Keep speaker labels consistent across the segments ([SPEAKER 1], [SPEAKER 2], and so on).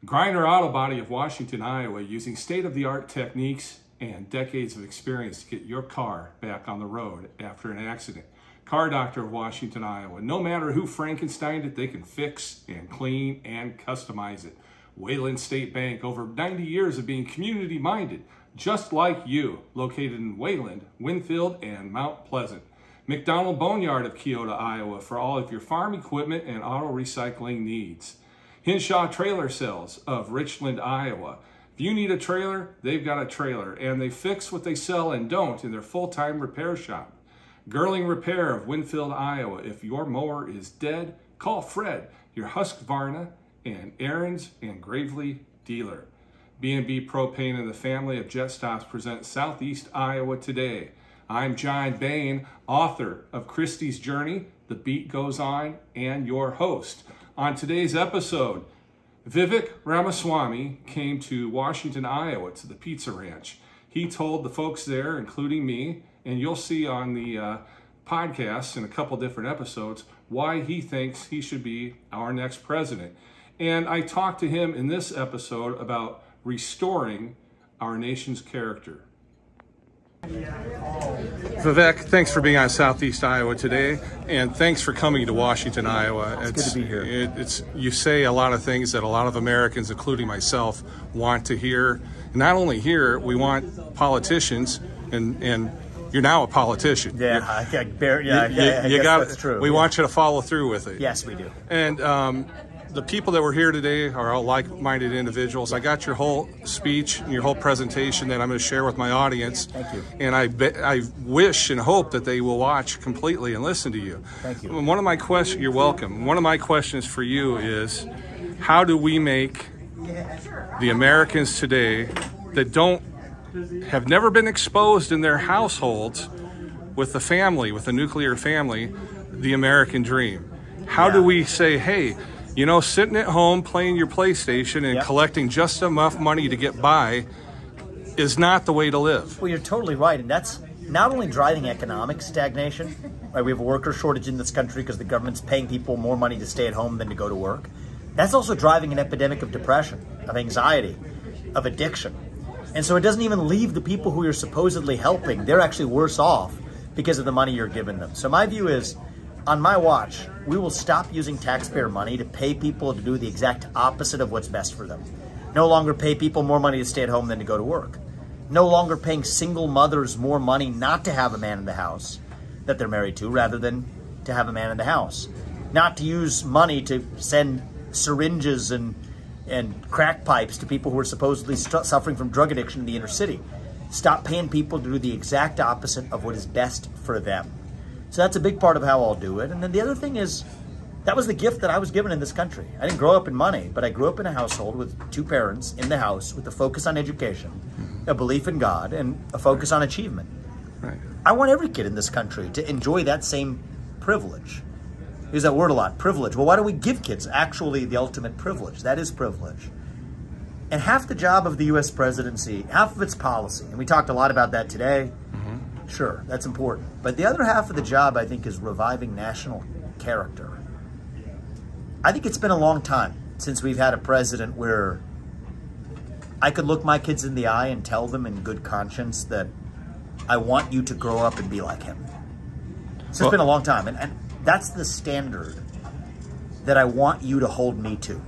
[SPEAKER 1] Griner Auto Body of Washington, Iowa, using state-of-the-art techniques and decades of experience to get your car back on the road after an accident. Car Doctor of Washington, Iowa. No matter who Frankensteined it, they can fix and clean and customize it. Wayland State Bank, over 90 years of being community-minded, just like you, located in Wayland, Winfield, and Mount Pleasant. McDonald Boneyard of Keota, Iowa, for all of your farm equipment and auto recycling needs. Hinshaw Trailer Sales of Richland, Iowa. If you need a trailer, they've got a trailer, and they fix what they sell and don't in their full-time repair shop. Girling Repair of Winfield, Iowa. If your mower is dead, call Fred, your Husqvarna and Aaron's and Gravely dealer. B&B Propane and the family of Jet Stops present Southeast Iowa Today. I'm John Bain, author of Christie's Journey, The Beat Goes On, and your host. On today's episode, Vivek Ramaswamy came to Washington, Iowa to the Pizza Ranch. He told the folks there, including me, and you'll see on the podcast in a couple different episodes, why he thinks he should be our next president. And I talked to him in this episode about restoring our nation's character. Vivek, thanks for being on Southeast Iowa today, and thanks for coming to Washington, Iowa.
[SPEAKER 2] It's good to be here.
[SPEAKER 1] You say a lot of things that a lot of Americans, including myself, want to hear. And not only here, we want politicians, and you're now a politician.
[SPEAKER 2] Yeah, I guess that's true.
[SPEAKER 1] We want you to follow through with it.
[SPEAKER 2] Yes, we do.
[SPEAKER 1] And the people that were here today are all like-minded individuals. I got your whole speech and your whole presentation that I'm going to share with my audience.
[SPEAKER 2] Thank you.
[SPEAKER 1] And I wish and hope that they will watch completely and listen to you.
[SPEAKER 2] Thank you.
[SPEAKER 1] One of my questions, you're welcome. One of my questions for you is, how do we make the Americans today that have never been exposed in their households with the family, with the nuclear family, the American dream? How do we say, hey, you know, sitting at home playing your PlayStation and collecting just enough money to get by is not the way to live?
[SPEAKER 2] Well, you're totally right, and that's not only driving economic stagnation, right? We have a worker shortage in this country because the government's paying people more money to stay at home than to go to work. That's also driving an epidemic of depression, of anxiety, of addiction. And so it doesn't even leave the people who you're supposedly helping. They're actually worse off because of the money you're giving them. So my view is, on my watch, we will stop using taxpayer money to pay people to do the exact opposite of what's best for them. No longer pay people more money to stay at home than to go to work. No longer paying single mothers more money not to have a man in the house that they're married to, rather than to have a man in the house. Not to use money to send syringes and crack pipes to people who are supposedly suffering from drug addiction in the inner city. Stop paying people to do the exact opposite of what is best for them. So that's a big part of how I'll do it. And then the other thing is, that was the gift that I was given in this country. I didn't grow up in money, but I grew up in a household with two parents in the house with a focus on education, a belief in God, and a focus on achievement.
[SPEAKER 1] Right.
[SPEAKER 2] I want every kid in this country to enjoy that same privilege. I use that word a lot, privilege. Well, why do we give kids actually the ultimate privilege? That is privilege. And half the job of the U.S. presidency, half of its policy, and we talked a lot about that today. Sure, that's important. But the other half of the job, I think, is reviving national character. I think it's been a long time since we've had a president where I could look my kids in the eye and tell them in good conscience that I want you to grow up and be like him. So it's been a long time. And that's the standard that I want you to hold me to.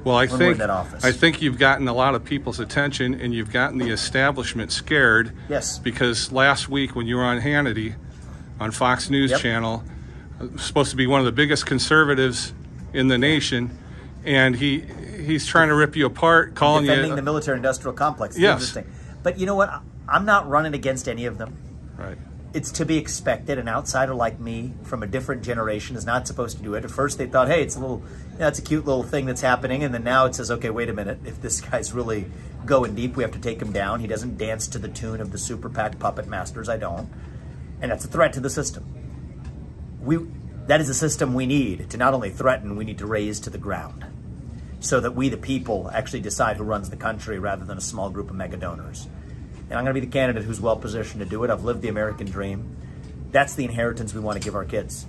[SPEAKER 1] Well, I think you've gotten a lot of people's attention, and you've gotten the establishment scared.
[SPEAKER 2] Yes.
[SPEAKER 1] Because last week when you were on Hannity, on Fox News Channel, supposed to be one of the biggest conservatives in the nation, and he's trying to rip you apart, calling
[SPEAKER 2] defending the military-industrial complex. It's interesting. But you know what? I'm not running against any of them.
[SPEAKER 1] Right.
[SPEAKER 2] It's to be expected. An outsider like me from a different generation is not supposed to do it. At first they thought, hey, it's a cute little thing that's happening. And then now it says, okay, wait a minute. If this guy's really going deep, we have to take him down. He doesn't dance to the tune of the Super PAC puppet masters. I don't. And that's a threat to the system. That is a system we need to not only threaten, we need to raise to the ground so that we, the people, actually decide who runs the country rather than a small group of mega donors. And I'm going to be the candidate who's well positioned to do it. I've lived the American dream. That's the inheritance we want to give our kids.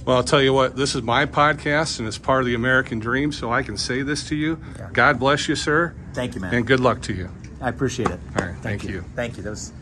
[SPEAKER 1] Well, I'll tell you what, this is my podcast and it's part of the American dream, so I can say this to you.
[SPEAKER 2] Yeah.
[SPEAKER 1] God bless you, sir.
[SPEAKER 2] Thank you, man.
[SPEAKER 1] And good luck to you.
[SPEAKER 2] I appreciate it.
[SPEAKER 1] All right, thank you.
[SPEAKER 2] Thank you. That was...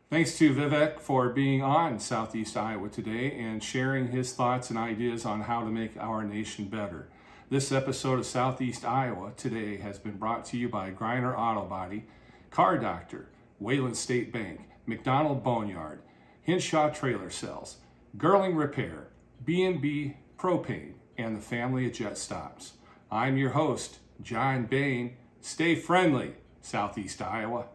[SPEAKER 1] Thanks to Vivek for being on Southeast Iowa today and sharing his thoughts and ideas on how to make our nation better. This episode of Southeast Iowa Today has been brought to you by Griner Auto Body, Car Doctor, Wayland State Bank, McDonald Boneyard, Hinshaw Trailer Sales, Girling Repair, B&B Propane, and the family of Jet Stops. I'm your host, John Bain. Stay friendly, Southeast Iowa.